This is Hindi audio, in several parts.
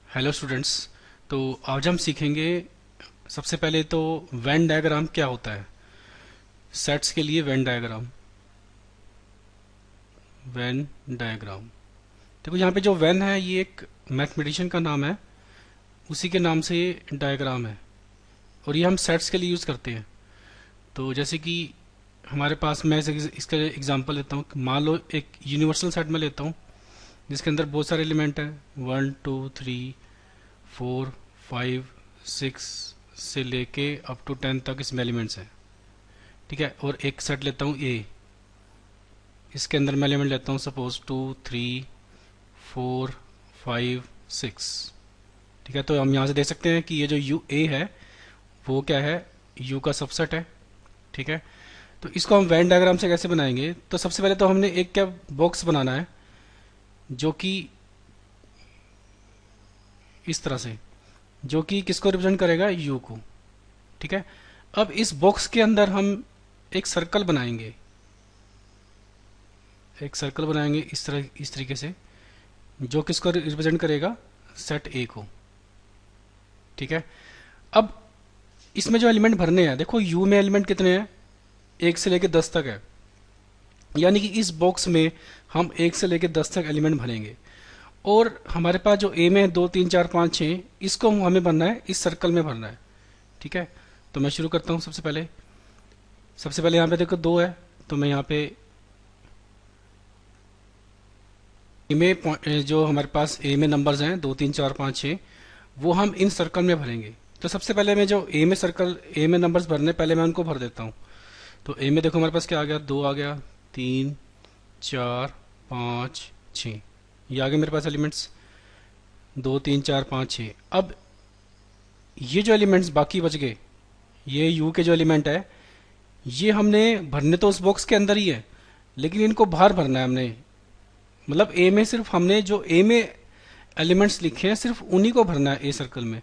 Hello students. तो आज हम सीखेंगे सबसे पहले तो वेन डायग्राम क्या होता है। सेट्स के लिए वेन डायग्राम। वेन डायग्राम देखो यहाँ पे जो वेन है ये एक मैथमेटिशियन का नाम है, उसी के नाम से ये डायग्राम है और ये हम सेट्स के लिए यूज़ करते हैं। तो जैसे कि हमारे पास मैं इसका एग्जांपल लेता हूँ। मान लो एक यूनिवर्सल सेट में लेता हूँ जिसके अंदर बहुत सारे एलिमेंट हैं, 1 2 3 4 5 6 से लेके अप टू 10 तक इसमें एलिमेंट्स हैं। ठीक है, और एक सेट लेता हूँ ए, इसके अंदर मैं एलिमेंट लेता हूँ सपोज 2 3 4 5 6। ठीक है, तो हम यहाँ से देख सकते हैं कि ये जो यू ए है वो क्या है, यू का सबसेट है। ठीक है, तो इसको हम वेन डायग्राम से कैसे बनाएंगे, तो सबसे पहले तो हमने एक क्या बॉक्स बनाना है जो कि इस तरह से, जो कि किसको रिप्रेजेंट करेगा, यू को। ठीक है, अब इस बॉक्स के अंदर हम एक सर्कल बनाएंगे, एक सर्कल बनाएंगे इस तरीके से, जो किसको रिप्रेजेंट करेगा, सेट ए को। ठीक है, अब इसमें जो एलिमेंट भरने हैं, देखो यू में एलिमेंट कितने हैं, 1 से लेकर 10 तक है। यानी कि इस बॉक्स में हम 1 से लेकर 10 तक एलिमेंट भरेंगे। और हमारे पास जो ए में 2 3 4 5 6, इसको हमें भरना है, इस सर्कल में भरना है। ठीक है, तो मैं शुरू करता हूँ। सबसे पहले यहाँ पे देखो 2 है, तो मैं यहाँ पे ए में जो हमारे पास ए में नंबर्स हैं 2 3 4 5 6, वो हम इन सर्कल में भरेंगे। तो सबसे पहले मैं जो ए में नंबर्स भरने, पहले मैं उनको भर देता हूँ। तो ए में देखो हमारे पास क्या आ गया, 2 आ गया, 3 4 5 6, ये आ गए मेरे पास एलिमेंट्स 2 3 4 5 6। अब ये जो एलिमेंट्स बाकी बच गए, ये यू के जो एलिमेंट है, ये हमने भरने तो उस बॉक्स के अंदर ही है, लेकिन इनको बाहर भरना है हमने। मतलब ए में सिर्फ हमने जो ए में एलिमेंट्स लिखे हैं सिर्फ उन्हीं को भरना है ए सर्कल में।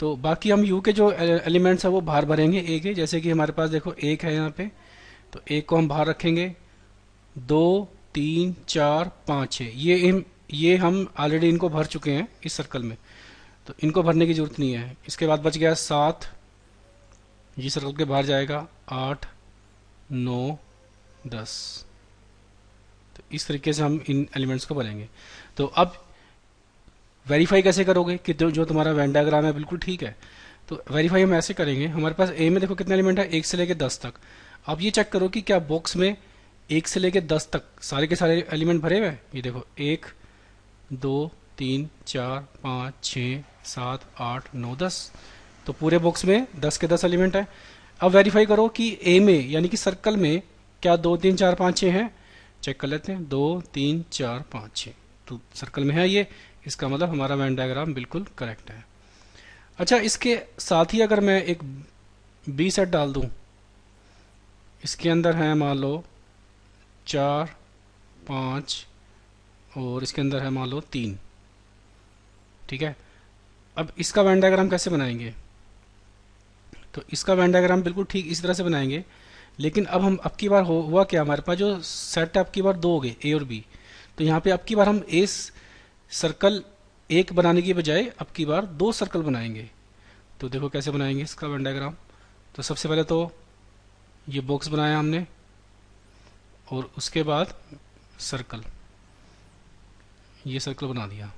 तो बाकी हम यू के जो एलिमेंट्स है वो बाहर भरेंगे ए के। जैसे कि हमारे पास देखो एक है यहाँ पे, तो एक को हम बाहर रखेंगे। 2 3 4 5 6, ये हम ऑलरेडी इनको भर चुके हैं इस सर्कल में, तो इनको भरने की जरूरत नहीं है। इसके बाद बच गया 7, ये सर्कल के बाहर जाएगा, 8 9 10। तो इस तरीके से हम इन एलिमेंट्स को भरेंगे। तो अब वेरीफाई कैसे करोगे कि जो तुम्हारा वेन डायग्राम है बिल्कुल ठीक है। तो वेरीफाई हम ऐसे करेंगे, हमारे पास ए में देखो कितने एलिमेंट है, 1 से लेकर 10 तक। अब ये चेक करो कि क्या बॉक्स में 1 से लेकर 10 तक सारे के सारे एलिमेंट भरे हुए हैं। ये देखो 1 2 3 4 5 6 7 8 9 10, तो पूरे बॉक्स में 10 के 10 एलिमेंट है। अब वेरीफाई करो कि ए में यानी कि सर्कल में क्या 2 3 4 5 6 है। चेक कर लेते हैं, 2 3 4 5 6, तो सर्कल में है ये, इसका मतलब हमारा वेन डायग्राम बिल्कुल करेक्ट है। अच्छा, इसके साथ ही अगर मैं एक बी सेट डाल दूं, इसके अंदर है मान लो 4 5 और इसके अंदर है मान लो 3। ठीक है, अब इसका वेन डायग्राम कैसे बनाएंगे, तो इसका वेन डायग्राम बिल्कुल ठीक इसी तरह से बनाएंगे। लेकिन अब हम अब की बार हुआ क्या, हमारे पास जो सेट है अब की बार 2 हो गए, ए और बी। तो यहाँ पे अब की बार हम ए सर्कल एक बनाने की बजाय अब की बार 2 सर्कल बनाएंगे। तो देखो कैसे बनाएंगे इसका वेन डायग्राम। तो सबसे पहले तो ये बॉक्स बनाया हमने और उसके बाद सर्कल, ये सर्कल बना दिया।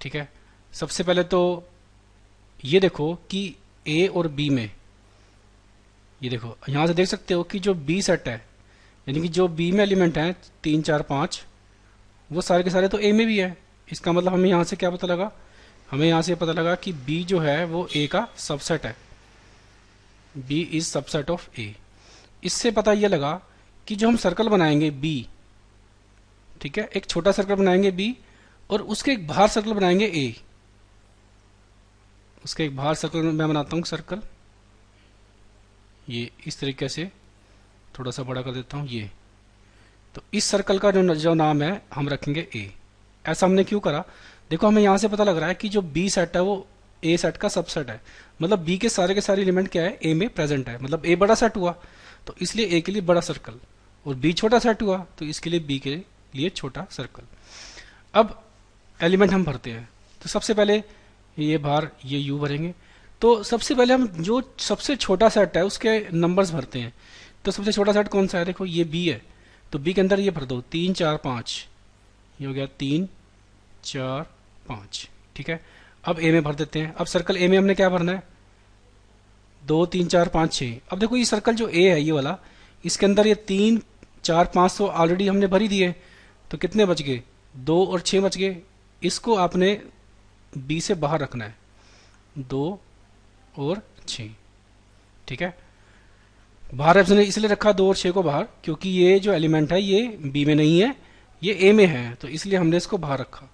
ठीक है, सबसे पहले तो ये देखो कि ए और बी में, ये देखो यहाँ से देख सकते हो कि जो बी सेट है यानी कि जो बी में एलिमेंट हैं 3 4 5, वो सारे के सारे तो ए में भी है। इसका मतलब हमें यहाँ से क्या पता लगा, हमें यहाँ से पता लगा कि बी जो है वो ए का सबसेट है, बी इज सबसेट ऑफ ए। इससे पता यह लगा कि जो हम सर्कल बनाएंगे बी, ठीक है, एक छोटा सर्कल बनाएंगे बी और उसके एक बाहर सर्कल बनाएंगे ए। उसके एक बाहर सर्कल मैं बनाता हूँ सर्कल, ये इस तरीके से थोड़ा सा बड़ा कर देता हूँ ये। तो इस सर्कल का जो नाम है हम रखेंगे ए। ऐसा हमने क्यों करा, देखो हमें यहाँ से पता लग रहा है कि जो बी सेट है वो ए सेट का सबसेट है। मतलब बी के सारे एलिमेंट क्या है, ए में प्रेजेंट है, मतलब ए बड़ा सेट हुआ तो इसलिए ए के लिए बड़ा सर्कल, और बी छोटा सेट हुआ तो इसके लिए बी के लिए छोटा सर्कल। अब एलिमेंट हम भरते हैं। तो सबसे पहले ये बाहर ये यू भरेंगे। तो सबसे पहले हम जो सबसे छोटा सेट है उसके नंबर्स भरते हैं। तो सबसे छोटा सेट कौन सा है, देखो ये बी है। तो बी के अंदर ये भर दो 3 4 5, ये हो गया 3 4 5, ठीक है। अब ए में भर देते हैं। अब सर्कल ए में हमने क्या भरना है, 2 3 4 5 6। अब देखो ये सर्कल जो ए है ये वाला, इसके अंदर ये 3 4 5 तो ऑलरेडी हमने भर ही दिए। तो कितने बच गए, 2 और 6 बच गए। इसको आपने बी से बाहर रखना है, 2 और 6, ठीक है। बाहर हमने इसलिए रखा 2 और 6 को बाहर, क्योंकि ये जो एलिमेंट है ये बी में नहीं है, ये ए में है, तो इसलिए हमने इसको बाहर रखा।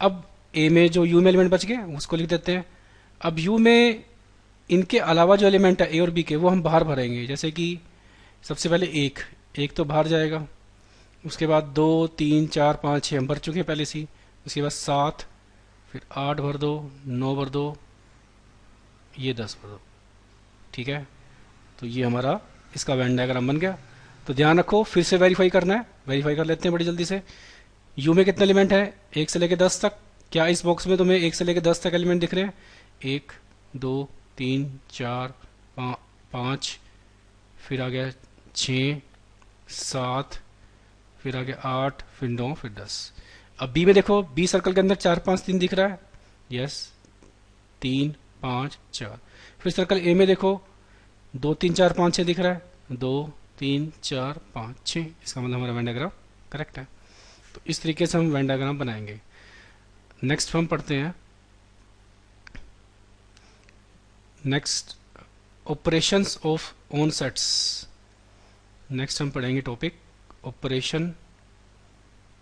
अब ए में जो यू में एलिमेंट बच गए उसको लिख देते हैं। अब यू में इनके अलावा जो एलिमेंट है ए और बी के वो हम बाहर भरेंगे। जैसे कि सबसे पहले एक एक तो बाहर जाएगा, उसके बाद 2 3 4 5 6 हम भर चुके हैं पहले से। उसके बाद 7, फिर 8 भर दो, 9 भर दो, ये 10 भर दो, ठीक है। तो ये हमारा इसका वेन डायग्राम बन गया। तो ध्यान रखो, फिर से वेरीफाई करना है, वेरीफाई कर लेते हैं बड़ी जल्दी से। यू में कितने एलिमेंट है, 1 से लेकर 10 तक। क्या इस बॉक्स में तुम्हें 1 से लेकर 10 तक एलिमेंट दिख रहे हैं, 1 2 3 4 5, फिर आ गया 6 7, फिर आ गया 8, फिर 9, फिर 10। अब बी में देखो, बी सर्कल के अंदर 4 5 3 दिख रहा है, यस 3 5 4। फिर सर्कल ए में देखो 2 3 4 5 6 दिख रहा है, 2 3 4 5 6। इसका मतलब हमारा वेन डायग्राम करेक्ट है। तो इस तरीके से हम वेन डायग्राम बनाएंगे। नेक्स्ट हम पढ़ते हैं, next operations of on sets. Next हम पढ़ेंगे टॉपिक ऑपरेशन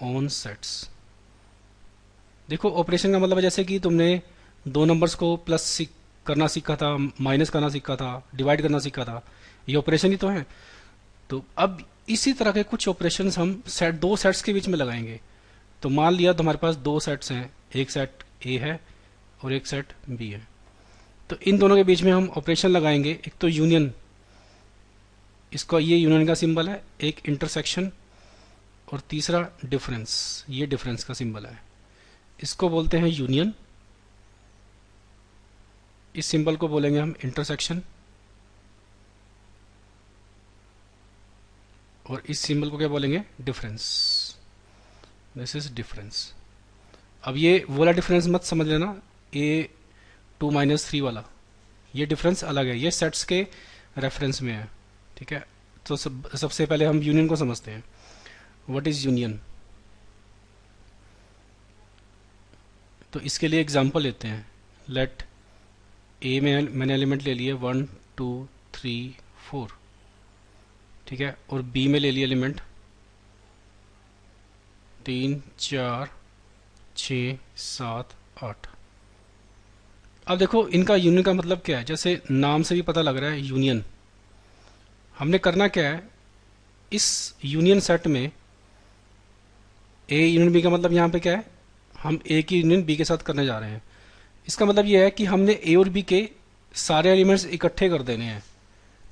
ऑन सेट्स। देखो ऑपरेशन का मतलब है जैसे कि तुमने दो नंबर्स को प्लस करना सीखा था, माइनस करना सीखा था, डिवाइड करना सीखा था, ये ऑपरेशन ही तो है। तो अब इसी तरह के कुछ ऑपरेशंस हम दो सेट्स के बीच में लगाएंगे। तो मान लिया तुम्हारे पास दो सेट्स हैं, एक सेट ए है और एक सेट बी है। तो इन दोनों के बीच में हम ऑपरेशन लगाएंगे। एक तो यूनियन, इसका ये यूनियन का सिंबल है, एक इंटरसेक्शन, और तीसरा डिफरेंस, ये डिफरेंस का सिंबल है, इसको बोलते हैं यूनियन। इस सिंबल को बोलेंगे हम इंटरसेक्शन, और इस सिंबल को क्या बोलेंगे, डिफरेंस। This is difference. अब ये वाला डिफरेंस मत समझ लेना, A2 - 3 वाला, ये डिफरेंस अलग है, ये सेट्स के रेफरेंस में है, ठीक है। तो सबसे पहले हम यूनियन को समझते हैं। What is union? तो इसके लिए एग्जांपल लेते हैं। लेट ए में मैंने एलिमेंट ले लिए 1 2 3 4, ठीक है, और बी में ले लिया एलिमेंट 3 4 6 7 8। अब देखो इनका यूनियन का मतलब क्या है, जैसे नाम से भी पता लग रहा है यूनियन। हमने करना क्या है, इस यूनियन सेट में ए यूनियन बी का मतलब यहाँ पे क्या है, हम ए की यूनियन बी के साथ करने जा रहे हैं। इसका मतलब यह है कि हमने ए और बी के सारे एलिमेंट्स इकट्ठे कर देने हैं,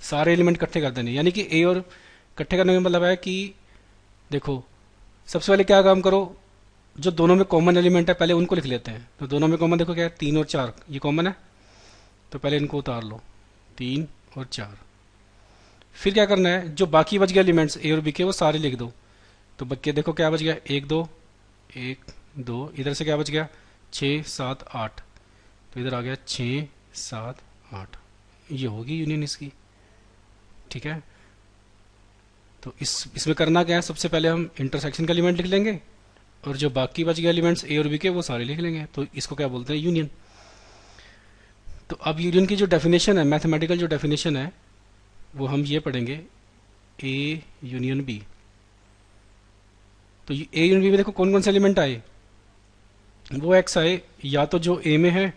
सारे एलिमेंट इकट्ठे कर देने, यानी कि ए और इकट्ठे करने का मतलब है कि देखो सबसे पहले क्या काम करो, जो दोनों में कॉमन एलिमेंट है पहले उनको लिख लेते हैं। तो दोनों में कॉमन देखो क्या है, 3 और 4, ये कॉमन है, तो पहले इनको उतार लो, 3 और 4। फिर क्या करना है, जो बाकी बच गए एलिमेंट्स ए और बी के वो सारे लिख दो। तो बच के देखो क्या बच गया, 1 2 1 2, इधर से क्या बच गया 6 7 8, तो इधर आ गया 6 7 8, ये होगी यूनियन इसकी, ठीक है। तो इसमें करना क्या है, सबसे पहले हम इंटरसेक्शन का एलिमेंट लिख लेंगे, और जो बाकी बच गए एलिमेंट्स ए और बी के वो सारे लिख लेंगे। तो इसको क्या बोलते हैं, यूनियन। तो अब यूनियन की जो डेफिनेशन है, मैथमेटिकल जो डेफिनेशन है, वो हम ये पढ़ेंगे, ए यूनियन बी। तो ए यूनियन बी में देखो कौन कौन से एलिमेंट आए, वो एक्स आए, या तो जो ए में है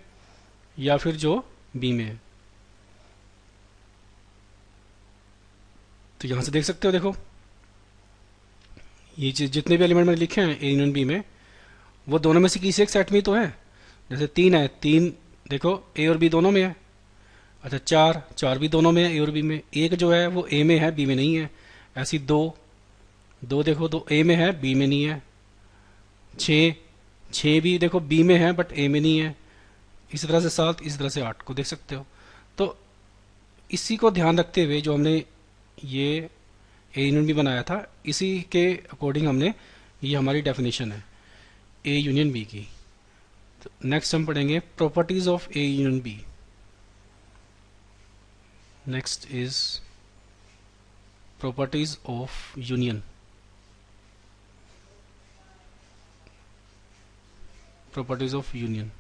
या फिर जो बी में है। तो यहां से देख सकते हो, देखो ये जितने भी एलिमेंट मैंने लिखे हैं ए यूनियन बी में, वो दोनों में से किसी एक सेट में तो है। जैसे 3 है, 3 देखो ए और बी दोनों में है। अच्छा 4 4 भी दोनों में है, ए और बी में। एक जो है वो ए में है, बी में नहीं है। ऐसी 2 2 देखो, 2 ए में है, बी में नहीं है। 6 6 भी देखो बी में है बट ए में नहीं है, इसी तरह से 7, इसी तरह से 8 को देख सकते हो। तो इसी को ध्यान रखते हुए जो हमने ये ए यूनियन बी बनाया था, इसी के अकॉर्डिंग हमने, ये हमारी डेफिनेशन है ए यूनियन बी की। तो नेक्स्ट हम पढ़ेंगे properties of A union B. Next is properties of union. Properties of union,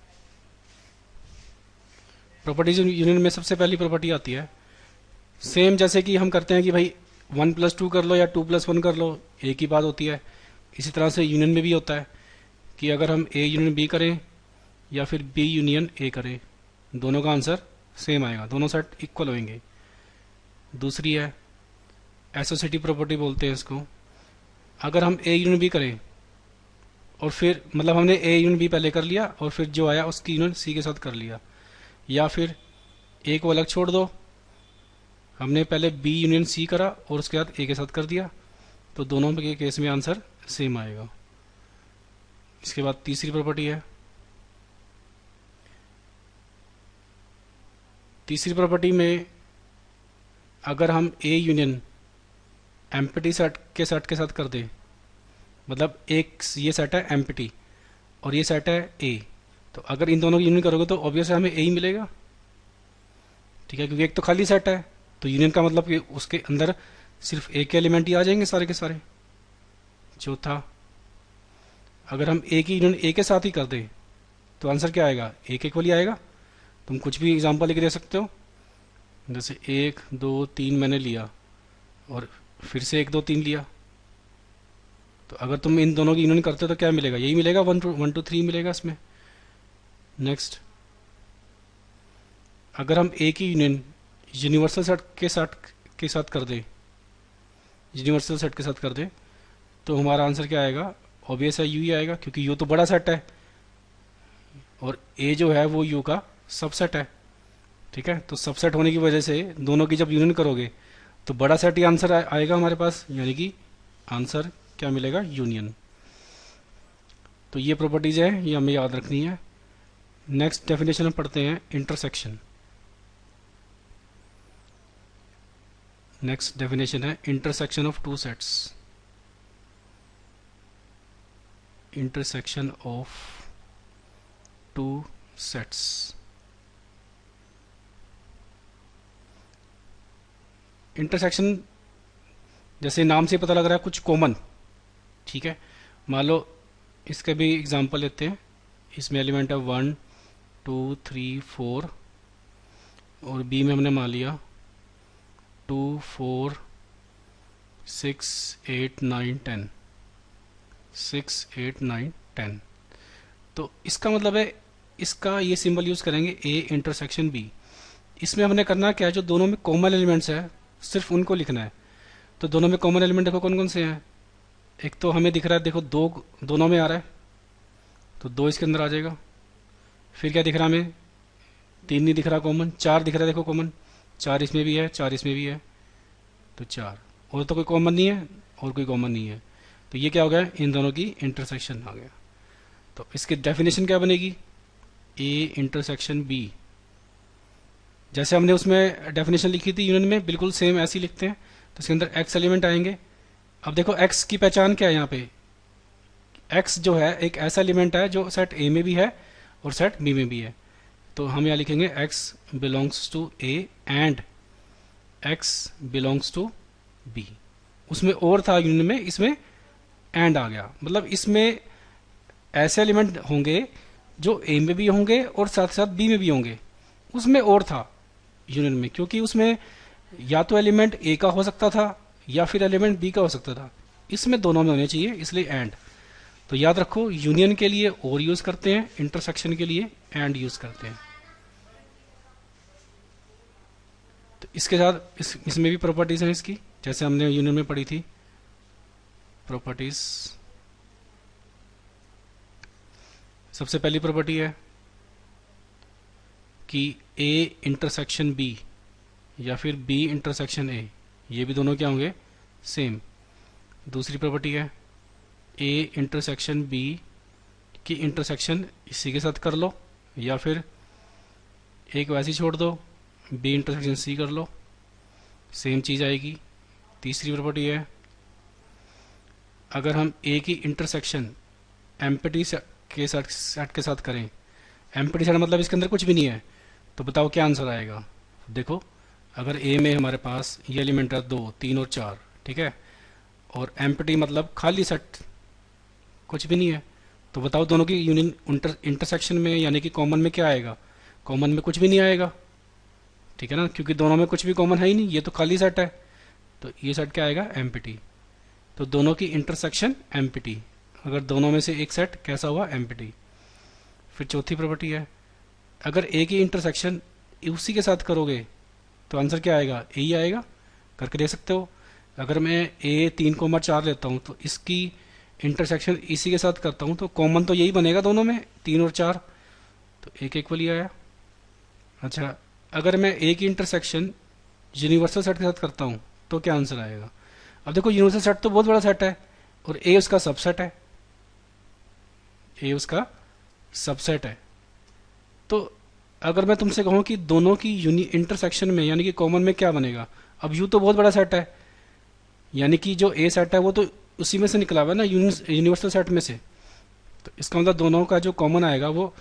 properties union में सबसे पहली प्रॉपर्टी आती है, सेम जैसे कि हम करते हैं कि भाई 1+2 कर लो या 2+1 कर लो, एक ही बात होती है। इसी तरह से यूनियन में भी होता है कि अगर हम ए यूनियन बी करें या फिर बी यूनियन ए करें, दोनों का आंसर सेम आएगा, दोनों सेट इक्वल होंगे। दूसरी है एसोसिएटिव प्रॉपर्टी बोलते हैं इसको। अगर हम ए यूनियन बी करें और फिर मतलब हमने ए यूनियन बी पहले कर लिया और फिर जो आया उसकी यूनियन सी के साथ कर लिया, या फिर ए को अलग छोड़ दो, हमने पहले बी यूनियन सी करा और उसके बाद ए के साथ कर दिया, तो दोनों के केस में आंसर सेम आएगा। इसके बाद तीसरी प्रॉपर्टी है, तीसरी प्रॉपर्टी में अगर हम ए यूनियन एम्प्टी सेट के साथ कर दें, मतलब एक ये सेट है एम्प्टी और ये सेट है ए, तो अगर इन दोनों की यूनियन करोगे तो ऑब्वियस है हमें ए ही मिलेगा, ठीक है, क्योंकि एक तो खाली सेट है, तो यूनियन का मतलब कि उसके अंदर सिर्फ एक के एलिमेंट ही आ जाएंगे सारे के सारे। चौथा, अगर हम ए की यूनियन ए के साथ ही कर दें तो आंसर क्या आएगा, एक इक्वल ही आएगा। तुम कुछ भी एग्जांपल लिख दे सकते हो, जैसे 1 2 3 मैंने लिया और फिर से 1 2 3 लिया, तो अगर तुम इन दोनों की यूनियन करते हो तो क्या मिलेगा, यही मिलेगा, 1 2 3 मिलेगा इसमें। नेक्स्ट, अगर हम ए की यूनियन यूनिवर्सल सेट के साथ कर दें, यूनिवर्सल सेट के साथ कर दें, तो हमारा आंसर क्या आएगा, ऑब्वियस है यू ही आएगा, क्योंकि यू तो बड़ा सेट है और ए जो है वो यू का सबसेट है, ठीक है। तो सबसेट होने की वजह से दोनों की जब यूनियन करोगे तो बड़ा सेट ही आंसर आएगा हमारे पास, यानी कि आंसर क्या मिलेगा, यूनियन। तो ये प्रॉपर्टीज है, ये हमें याद रखनी है। नेक्स्ट डेफिनेशन हम पढ़ते हैं इंटरसेक्शन। नेक्स्ट डेफिनेशन है intersection of two sets. Intersection of two sets, intersection जैसे नाम से पता लग रहा है कुछ कॉमन, ठीक है। मान लो इसके भी एग्जांपल लेते हैं, इसमें एलिमेंट है 1 2 3 4 और बी में हमने मान लिया 2 4 6 8 9 10, 6 8 9 10। तो इसका मतलब है, इसका ये सिंबल यूज करेंगे ए इंटरसेक्शन बी। इसमें हमने करना क्या है, जो दोनों में कॉमन एलिमेंट्स है सिर्फ उनको लिखना है। तो दोनों में कॉमन एलिमेंट देखो कौन कौन से हैं, एक तो हमें दिख रहा है, देखो 2 दोनों में आ रहा है तो 2 इसके अंदर आ जाएगा। फिर क्या दिख रहा है हमें, 3 नहीं दिख रहा कॉमन, 4 दिख रहा है देखो कॉमन, 4 इसमें भी है 4 इसमें भी है, तो 4 और तो कोई कॉमन नहीं है और कोई कॉमन नहीं है, तो ये क्या हो गया, इन दोनों की इंटरसेक्शन आ गया। तो इसकी डेफिनेशन क्या बनेगी, ए इंटरसेक्शन बी। जैसे हमने उसमें डेफिनेशन लिखी थी यूनियन में, बिल्कुल सेम ऐसे ही लिखते हैं। तो इसके अंदर एक्स एलिमेंट आएंगे। अब देखो एक्स की पहचान क्या है यहाँ पे, एक्स जो है एक ऐसा एलिमेंट है जो सेट ए में भी है और सेट बी में भी है। तो हम यहाँ लिखेंगे x belongs to A and x belongs to B. उसमें और था यूनियन में, इसमें एंड आ गया, मतलब इसमें ऐसे एलिमेंट होंगे जो ए में भी होंगे और साथ साथ बी में भी होंगे। उसमें और था यूनियन में, क्योंकि उसमें या तो एलिमेंट ए का हो सकता था या फिर एलिमेंट बी का हो सकता था, इसमें दोनों में होने चाहिए, इसलिए एंड। तो याद रखो, यूनियन के लिए और यूज करते हैं, इंटरसेक्शन के लिए एंड यूज करते हैं। तो इसके साथ इसमें भी प्रॉपर्टीज हैं इसकी, जैसे हमने यूनियन में पढ़ी थी प्रॉपर्टीज। सबसे पहली प्रॉपर्टी है कि ए इंटरसेक्शन बी या फिर बी इंटरसेक्शन ए, ये भी दोनों क्या होंगे, सेम। दूसरी प्रॉपर्टी है ए इंटरसेक्शन बी की इंटरसेक्शन इसी के साथ कर लो, या फिर एक वैसे ही छोड़ दो, बी इंटरसेक्शन सी कर लो, सेम चीज़ आएगी। तीसरी प्रॉपर्टी है, अगर हम ए की इंटरसेक्शन एम्प्टी के साथ सेट के साथ करें, एम्प्टी सेट मतलब इसके अंदर कुछ भी नहीं है, तो बताओ क्या आंसर आएगा। देखो, अगर ए में हमारे पास ये एलिमेंट है 2, 3 और 4, ठीक है, और एम्प्टी मतलब खाली सेट, कुछ भी नहीं है, तो बताओ दोनों की यूनियन इंटरसेक्शन में यानी कि कॉमन में क्या आएगा। कॉमन में कुछ भी नहीं आएगा, ठीक है ना, क्योंकि दोनों में कुछ भी कॉमन है ही नहीं, ये तो खाली सेट है, तो ये सेट क्या आएगा, एम्प्टी। तो दोनों की इंटरसेक्शन एम्प्टी, अगर दोनों में से एक सेट कैसा हुआ, एम्प्टी। फिर चौथी प्रॉपर्टी है, अगर ए की इंटरसेक्शन उसी के साथ करोगे तो आंसर क्या आएगा, ए ही आएगा, करके देख सकते हो। अगर मैं ए 3,4 लेता हूँ तो इसकी इंटरसेक्शन इसी के साथ करता हूँ तो कॉमन तो यही बनेगा दोनों में, 3 और 4, तो एक इक्वल ही आया। अच्छा, अगर मैं ए की इंटरसेक्शन यूनिवर्सल सेट के साथ करता हूँ तो क्या आंसर आएगा। अब देखो, यूनिवर्सल सेट तो बहुत बड़ा सेट है और ए उसका सबसेट है, ए उसका सबसेट है। तो अगर मैं तुमसे कहूँ कि दोनों की इंटरसेक्शन में यानी कि कॉमन में क्या बनेगा, अब यू तो बहुत बड़ा सेट है, यानी कि जो ए सेट है वो तो उसी में से निकला हुआ है ना, यूनिवर्सल सेट में से, तो इसका मतलब दोनों का जो कॉमन आएगा वो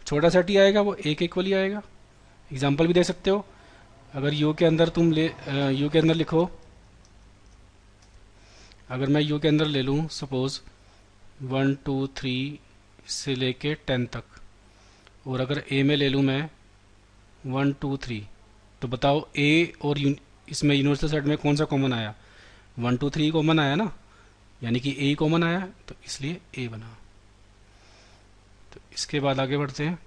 छोटा सेट ही आएगा, वो एक इक्वल ही आएगा। एग्जाम्पल भी दे सकते हो, अगर यू के अंदर तुम यू के अंदर लिखो, अगर मैं यू के अंदर ले लूँ सपोज 1 2 3 से लेके 10 तक, और अगर ए में ले लूँ मैं 1 2 3, तो बताओ ए और इसमें यूनिवर्सल सेट में कौन सा कॉमन आया, 1 2 3 कॉमन आया ना, यानी कि ए कॉमन आया, तो इसलिए ए बना। तो इसके बाद आगे बढ़ते हैं।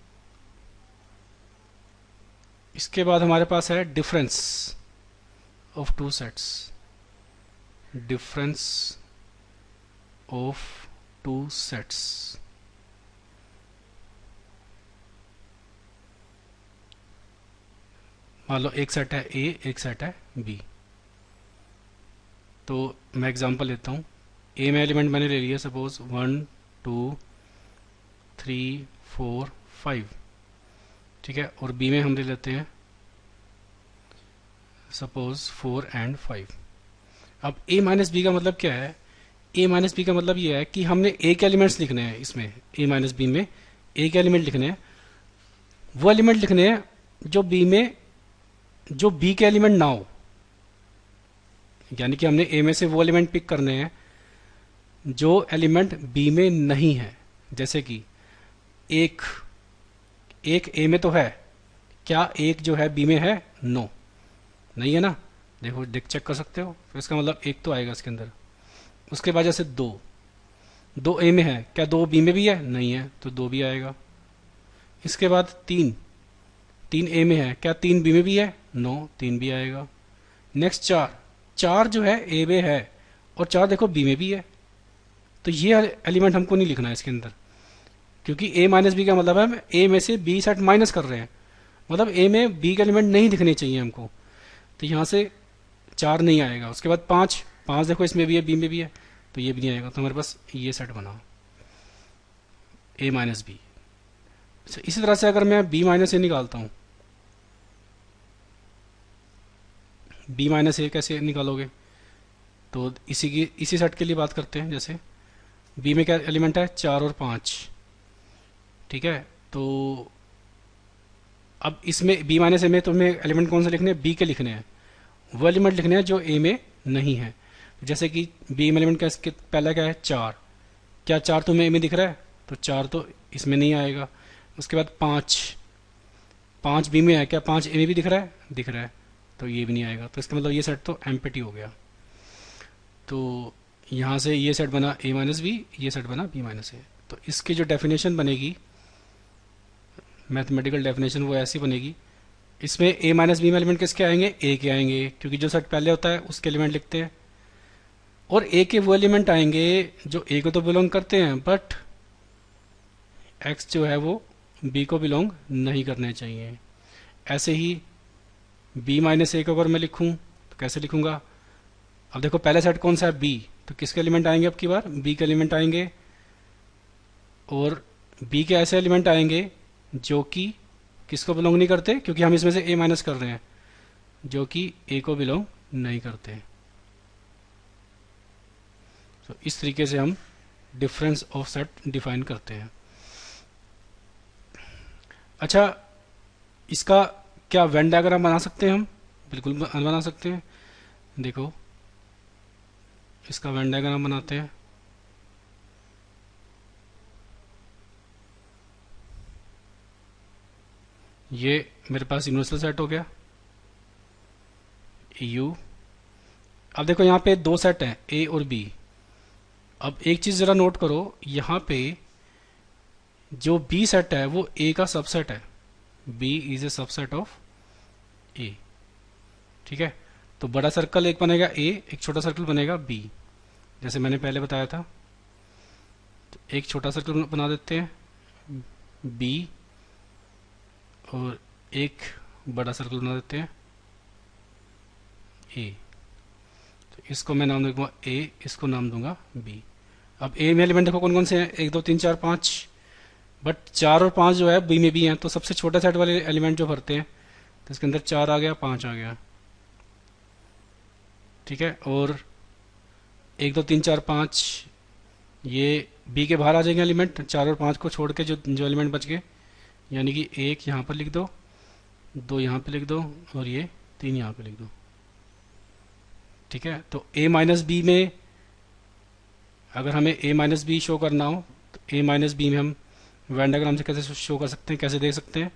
इसके बाद हमारे पास है difference of two sets, difference of two sets. मान लो एक सेट है ए, एक सेट है बी, तो मैं एग्जांपल लेता हूँ। ए में एलिमेंट मैंने ले लिया सपोज 1 2 3 4 5, ठीक है, और बी में हम ले लेते हैं सपोज 4 एंड 5। अब ए माइनस बी का मतलब क्या है, ए माइनस बी का मतलब ये है कि हमने ए के एलिमेंट्स लिखने हैं, इसमें ए माइनस बी में ए के एलिमेंट लिखने हैं, वो एलिमेंट लिखने हैं जो बी में, जो बी के एलिमेंट ना हो, यानी कि हमने ए में से वो एलिमेंट पिक करने हैं जो एलिमेंट बी में नहीं है। जैसे कि एक ए में तो है, क्या एक जो है बी में है, नो, नहीं है ना, देखो चेक कर सकते हो, तो इसका मतलब एक तो आएगा इसके अंदर। उसके बाद जैसे दो ए में है, क्या दो बी में भी है, नहीं है, तो दो भी आएगा। इसके बाद तीन ए में है, क्या तीन बी में भी है, नो, तीन भी आएगा। नेक्स्ट चार जो है ए में है और चार देखो बी में भी है, तो ये एलिमेंट हमको नहीं लिखना है इसके अंदर, क्योंकि ए माइनस बी का मतलब है हम ए में से बी सेट माइनस कर रहे हैं, मतलब ए में बी के एलिमेंट नहीं दिखने चाहिए हमको, तो यहाँ से चार नहीं आएगा। उसके बाद पाँच देखो इसमें भी है बी में भी है, तो ये भी नहीं आएगा, तो हमारे पास ये सेट बना ए माइनस बी। इसी तरह से अगर मैं बी माइनस ए निकालता हूँ, बी माइनस ए कैसे निकालोगे, तो इसी सेट के लिए बात करते हैं। जैसे बी में क्या एलिमेंट है, 4 और 5, ठीक है, तो अब इसमें बी माइनस ए में तुम्हें एलिमेंट कौन से लिखने हैं, बी के लिखने हैं, वो एलिमेंट लिखने हैं जो ए में नहीं है। जैसे कि बी में एलिमेंट का पहला क्या है, 4, क्या 4 तुम्हें ए में दिख रहा है, तो 4 तो इसमें नहीं आएगा। उसके बाद 5 बी में है, क्या 5 ए में भी दिख रहा है, तो ये भी नहीं आएगा, तो इसका मतलब ये सेट तो एम्प्टी हो गया। तो यहाँ से ये सेट बना ए माइनस बी, ये सेट बना बी माइनस ए। तो इसकी जो डेफिनेशन बनेगी, मैथमेटिकल डेफिनेशन, वो ऐसी बनेगी, इसमें ए माइनस बी में एलिमेंट किसके आएंगे, ए के आएंगे, क्योंकि जो सेट पहले होता है उसके एलिमेंट लिखते हैं, और ए के वो एलिमेंट आएंगे जो ए को तो बिलोंग करते हैं, बट एक्स जो है वो बी को बिलोंग नहीं करने चाहिए। ऐसे ही बी माइनस ए को अगर मैं लिखूं तो कैसे लिखूंगा, अब देखो पहला सेट कौन सा है, बी, तो किसके एलिमेंट आएंगे अब की बार, बी के एलिमेंट आएंगे, और बी के ऐसे एलिमेंट आएंगे जो कि किसको बिलोंग नहीं करते, क्योंकि हम इसमें से ए माइनस कर रहे हैं, जो कि ए को बिलोंग नहीं करते। तो इस तरीके से हम डिफरेंस ऑफ सेट डिफाइन करते हैं। अच्छा, इसका क्या वेन डायग्राम बना सकते हैं हम? बिल्कुल बना सकते हैं। देखो, इसका वेन डायग्राम बनाते हैं। ये मेरे पास यूनिवर्सल सेट हो गया यू। अब देखो यहाँ पे दो सेट हैं, ए और बी। अब एक चीज जरा नोट करो, यहाँ पे जो बी सेट है वो ए का सबसेट है। B is A subset of A. ठीक है, तो बड़ा सर्कल एक बनेगा ए, एक छोटा सर्कल बनेगा बी, जैसे मैंने पहले बताया था। तो एक छोटा सर्कल बना देते हैं बी, और एक बड़ा सर्कल बना देते हैं ए। तो इसको मैं नाम दूंगा ए, इसको नाम दूंगा बी। अब ए में एलिमेंट देखो कौन कौन से हैं, 1 2 3 4 5, बट 4 और 5 जो है बी में भी हैं, तो सबसे छोटा सेट वाले एलिमेंट जो भरते हैं, तो इसके अंदर 4 आ गया, 5 आ गया। ठीक है, और 1 2 3 4 5 ये बी के बाहर आ जाएंगे एलिमेंट, 4 और 5 को छोड़ के जो जो एलिमेंट बच गए, यानी कि 1 यहाँ पर लिख दो, 2 यहाँ पे लिख दो, और ये 3 यहाँ पे लिख दो। ठीक है, तो a माइनस बी में अगर हमें a माइनस बी शो करना हो, तो a माइनस बी में हम वेन डायग्राम से कैसे शो कर सकते हैं, कैसे देख सकते हैं?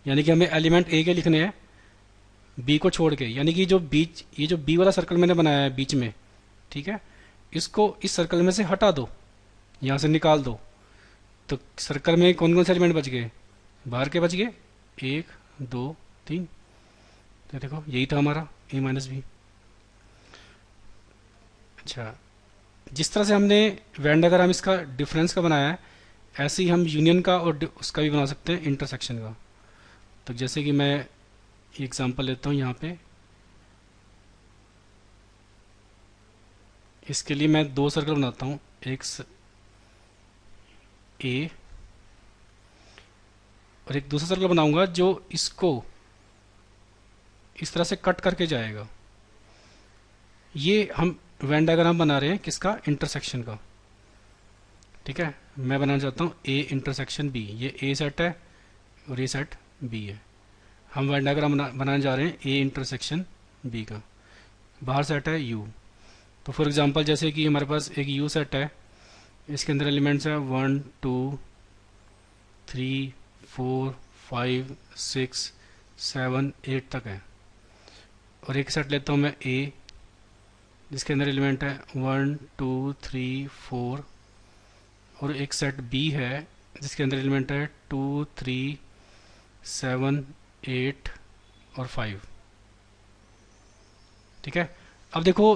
यानी कि हमें एलिमेंट a के लिखने हैं b को छोड़ के, यानी कि जो बीच, ये जो b वाला सर्कल मैंने बनाया है बीच में, ठीक है, इसको इस सर्कल में से हटा दो, यहाँ से निकाल दो। तो सर्कल में कौन कौन से एलिमेंट बच गए? बाहर के बच गए 1 2 3। तो देखो यही था हमारा a माइनस बी। अच्छा, जिस तरह से हमने वेन डायग्राम इसका डिफरेंस का बनाया है, ऐसे ही हम यूनियन का और उसका भी बना सकते हैं, इंटरसेक्शन का। तो जैसे कि मैं एग्जांपल लेता हूँ यहाँ पे, इसके लिए मैं 2 सर्कल बनाता हूँ, एक ए और एक दूसरा सर्कल बनाऊंगा जो इसको इस तरह से कट करके जाएगा। ये हम वेन डायग्राम बना रहे हैं किसका? इंटरसेक्शन का। ठीक है, मैं बनाना चाहता हूँ ए इंटरसेक्शन बी। ये ए सेट है और ये सेट बी है। हम वेन डायग्राम बनाने जा रहे हैं ए इंटरसेक्शन बी का। बाहर सेट है यू। तो फॉर एग्जांपल जैसे कि हमारे पास एक यू सेट है, इसके अंदर एलिमेंट्स है 1 2 3 4 5 6 7 8 तक है। और एक सेट लेता हूँ मैं ए, जिसके अंदर एलिमेंट है 1 2 3 4, और एक सेट बी है जिसके अंदर एलिमेंट है 2 3 7 8 और 5। ठीक है, अब देखो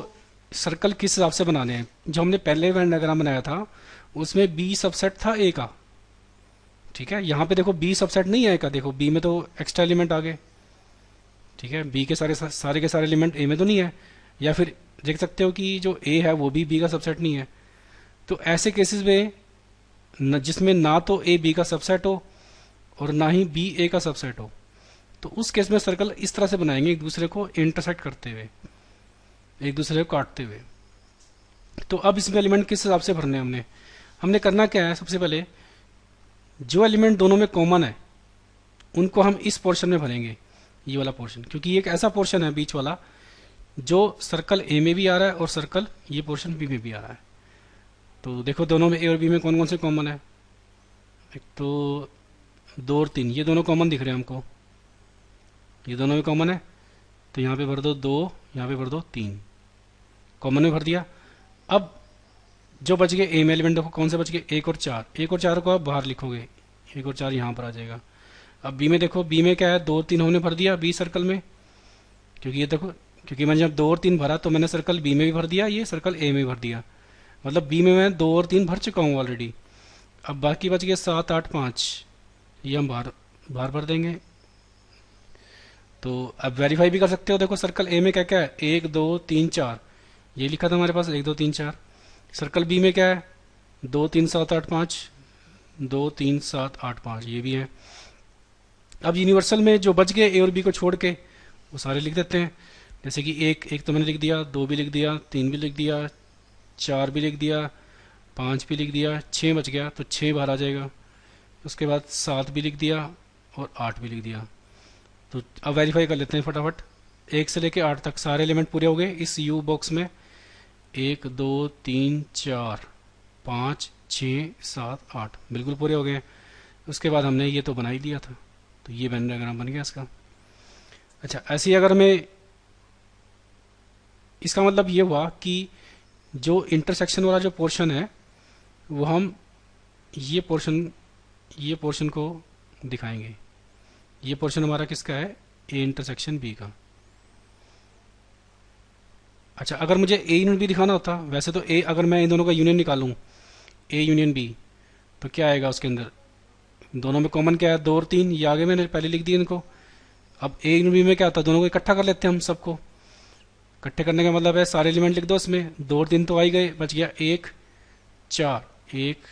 सर्कल किस हिसाब से बनाने हैं। जो हमने पहले वेन डायग्राम बनाया था उसमें बी सबसेट था ए का। ठीक है, यहाँ पे देखो बी सबसेट नहीं है ए का, देखो बी में तो एक्स्ट्रा एलिमेंट आ गए। ठीक है, बी के सारे के सारे एलिमेंट ए में तो नहीं है, या फिर देख सकते हो कि जो ए है वो भी बी का सबसेट नहीं है। तो ऐसे केसेस में जिसमें ना तो ए बी का सबसेट हो और ना ही बी ए का सबसेट हो, तो उस केस में सर्कल इस तरह से बनाएंगे, एक दूसरे को इंटरसेक्ट करते हुए, एक दूसरे को काटते हुए। तो अब इसमें एलिमेंट किस हिसाब से भरने हैं हमने करना क्या है, सबसे पहले जो एलिमेंट दोनों में कॉमन है उनको हम इस पोर्शन में भरेंगे, ये वाला पोर्शन, क्योंकि ये एक ऐसा पोर्शन है बीच वाला जो सर्कल ए में भी आ रहा है और सर्कल ये पोर्शन बी में भी आ रहा है। तो देखो दोनों में ए और बी में कौन कौन से कॉमन है, एक तो 2 और 3, ये दोनों कॉमन दिख रहे हैं हमको, ये दोनों में कॉमन है। तो यहाँ पे भर दो 2, यहाँ पे भर दो 3, कॉमन में भर दिया। अब जो बच गए ए में एलिमेंट देखो कौन से बच गए, 1 और 4, 1 और 4 को आप बाहर लिखोगे, 1 और 4 यहाँ पर आ जाएगा। अब बी में देखो, बी में क्या है, 2 और 3 हमने भर दिया बी सर्कल में, क्योंकि ये देखो, क्योंकि मैंने जब 2 और 3 भरा तो मैंने सर्कल बी में भी भर दिया, ये सर्कल ए में भी भर दिया, मतलब बी में मैं 2 और 3 भर चुका हूँ ऑलरेडी। अब बाकी बच गए 7 8 5, ये हम बाहर बाहर भर देंगे। तो अब वेरीफाई भी कर सकते हो, देखो सर्कल ए में क्या क्या है, 1 2 3 4, ये लिखा था हमारे पास 1 2 3 4। सर्कल बी में क्या है, 2 3 7 8 5, 2 3 7 8 5, ये भी है। अब यूनिवर्सल में जो बच गए ए और बी को छोड़ के वो सारे लिख देते हैं। जैसे कि एक एक तो मैंने लिख दिया, 2 भी लिख दिया, 3 भी लिख दिया, 4 भी लिख दिया, 5 भी लिख दिया, 6 बच गया तो 6 बाहर आ जाएगा। उसके बाद 7 भी लिख दिया और 8 भी लिख दिया। तो अब वेरीफाई कर लेते हैं फटाफट। 1 से लेके 8 तक सारे एलिमेंट पूरे हो गए इस यू बॉक्स में। 1 2 3 4 5 6 7 8 बिल्कुल पूरे हो गए। उसके बाद हमने ये तो बना ही दिया था, तो ये वेन डायग्राम बन गया इसका। अच्छा, ऐसे ही अगर मैं, इसका मतलब ये हुआ कि जो इंटरसेक्शन वाला जो पोर्शन है वो हम ये पोर्शन को दिखाएंगे। ये पोर्शन हमारा किसका है? ए इंटरसेक्शन बी का। अच्छा, अगर मुझे ए यूनियन बी दिखाना होता, वैसे तो ए, अगर मैं इन दोनों का यूनियन निकालूं, ए यूनियन बी, तो क्या आएगा उसके अंदर? दोनों में कॉमन क्या है? 2 और 3, ये आगे मैंने पहले लिख दिया इनको। अब ए यूनियन बी में क्या होता है? दोनों को इकट्ठा कर लेते हैं हम सबको। इकट्ठे करने का मतलब है सारे एलिमेंट लिख दो उसमें। 2 और 3 तो आ ही गए, बच गया 1 4, 1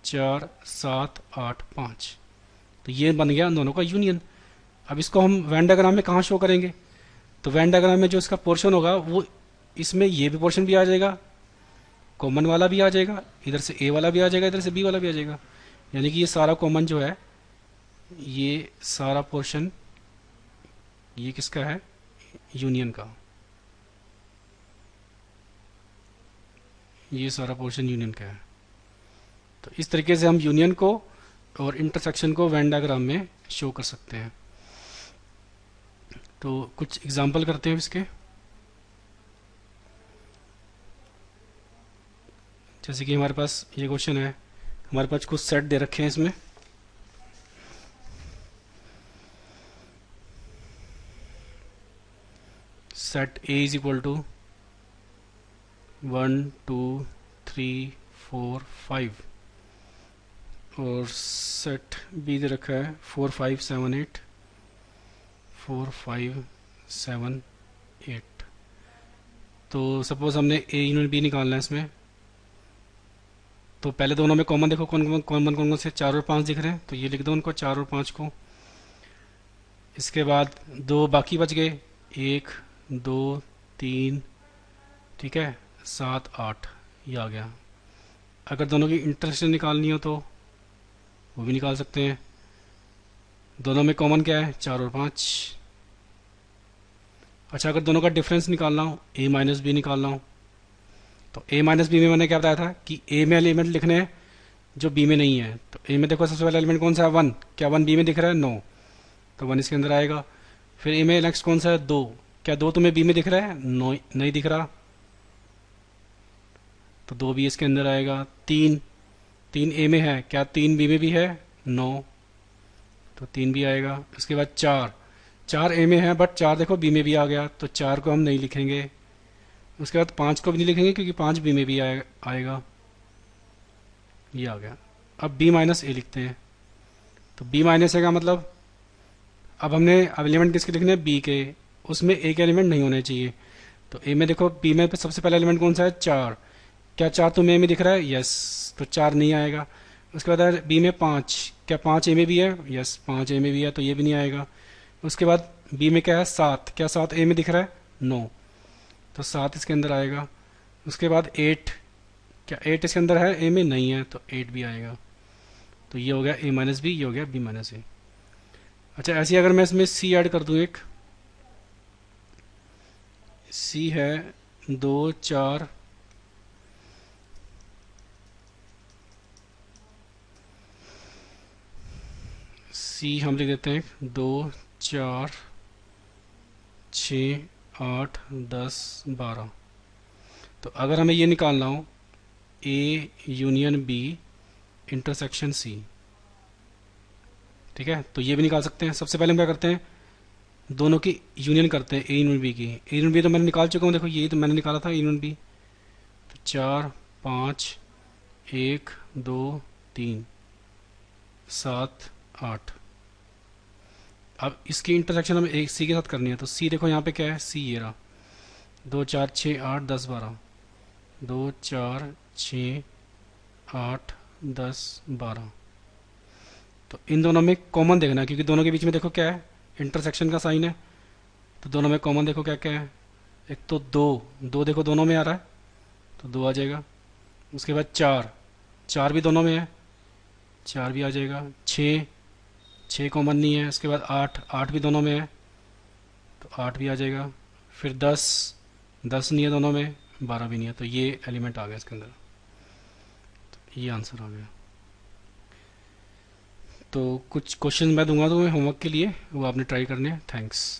4 7 8 5। तो ये बन गया दोनों का यूनियन। अब इसको हम वेन डायग्राम में कहाँ शो करेंगे? तो वेन डायग्राम में जो इसका पोर्शन होगा वो, इसमें ये भी पोर्शन भी आ जाएगा, कॉमन वाला भी आ जाएगा, इधर से ए वाला भी आ जाएगा, इधर से बी वाला भी आ जाएगा। यानी कि ये सारा कॉमन जो है, ये सारा पोर्शन, ये किसका है? यूनियन का। ये सारा पोर्शन यूनियन का है। तो इस तरीके से हम यूनियन को और इंटरसेक्शन को वेन डायग्राम में शो कर सकते हैं। तो कुछ एग्जांपल करते हैं इसके। जैसे कि हमारे पास ये क्वेश्चन है, हमारे पास कुछ सेट दे रखे हैं इसमें। Set A is equal to 1 2 3 4 5 और सेट बी दे रखा है 4 5 7 8 4 5 7 8। तो सपोज हमने ए यूनियन बी निकालना है इसमें। तो पहले दोनों में कॉमन देखो, कौन कौन से 4 और 5 दिख रहे हैं, तो ये लिख दो उनको, 4 और 5 को। इसके बाद दो बाकी बच गए, 1 2 3, ठीक है, 7 8, ये आ गया। अगर दोनों की इंटरसेक्शन निकालनी हो तो वो भी निकाल सकते हैं। दोनों में कॉमन क्या है? 4 और 5। अच्छा, अगर दोनों का डिफरेंस निकालना हो, ए माइनस बी निकालना हो, तो ए माइनस बी में मैंने क्या बताया था कि ए में एलिमेंट लिखने हैं जो बी में नहीं है। तो ए में देखो सबसे पहला एलिमेंट कौन सा है? 1। क्या 1 बी में दिख रहा है? नो, तो 1 इसके अंदर आएगा। फिर ए में नेक्स्ट कौन सा है? 2। क्या 2 तुम्हें बी में दिख रहा है? नो, नहीं दिख रहा, तो 2 भी इसके अंदर आएगा। 3 ए में है, क्या 3 बी में भी है? नो, तो 3 भी आएगा। इसके बाद 4 ए में है, बट 4 देखो बी में भी आ गया, तो 4 को हम नहीं लिखेंगे। उसके बाद 5 को भी नहीं लिखेंगे क्योंकि 5 बी में भी आएगा, ये आ गया। अब बी माइनस ए लिखते हैं। तो बी माइनस ए का मतलब, अब हमने एलिमेंट किसके लिखने हैं? बी के। उसमें ए के एलिमेंट नहीं होने चाहिए। तो ए में देखो, बी में सबसे पहला एलिमेंट कौन सा है? 4। क्या 4 तुम्हें ए में दिख रहा है? यस, तो 4 नहीं आएगा। उसके बाद बी में 5। क्या 5 ए में भी है? यस, 5 ए में भी है, तो ये भी नहीं आएगा। उसके बाद बी में क्या है? 7। क्या 7 ए में दिख रहा है? नो, तो 7 इसके अंदर आएगा। उसके बाद 8। क्या 8 इसके अंदर है? ए में नहीं है, तो 8 भी आएगा। तो ये हो गया ए माइनस बी, ये हो गया बी माइनस ए। अच्छा, ऐसे ही अगर मैं इसमें सी ऐड कर दूं, एक सी है 2 4 सी हम लिख देते हैं 2 4 6 8 10 12। तो अगर हमें ये निकालना हो A union B intersection C, ठीक है, तो ये भी निकाल सकते हैं। सबसे पहले हम क्या करते हैं? दोनों की यूनियन करते हैं, ए यूनियन बी की। ए यूनियन बी तो मैंने निकाल चुका हूँ, देखो ये तो मैंने निकाला था ए यूनियन बी। तो 4 5 1 2 3 7 8। अब इसकी इंटरसेक्शन हमें एक सी के साथ करनी है। तो सी देखो यहाँ पे क्या है? सी ये रहा, 2 4 6 8 10 12, 2 4 6 8 10 12। तो इन दोनों में कॉमन देखना है, क्योंकि दोनों के बीच में देखो क्या है, इंटरसेक्शन का साइन है। तो दोनों में कॉमन देखो क्या क्या है। एक तो दो, दो देखो दोनों में आ रहा है, तो दो आ जाएगा। उसके बाद चार, चार भी दोनों में है, चार भी आ जाएगा। छः, छः कॉमन नहीं है। उसके बाद आठ, आठ भी दोनों में है, तो आठ भी आ जाएगा। फिर दस, दस नहीं है दोनों में, बारह भी नहीं है। तो ये एलिमेंट आ गया इसके अंदर, ये आंसर आ गया। तो कुछ क्वेश्चन मैं दूंगा तुम्हें होमवर्क के लिए, वो आपने ट्राई करने हैं। थैंक्स।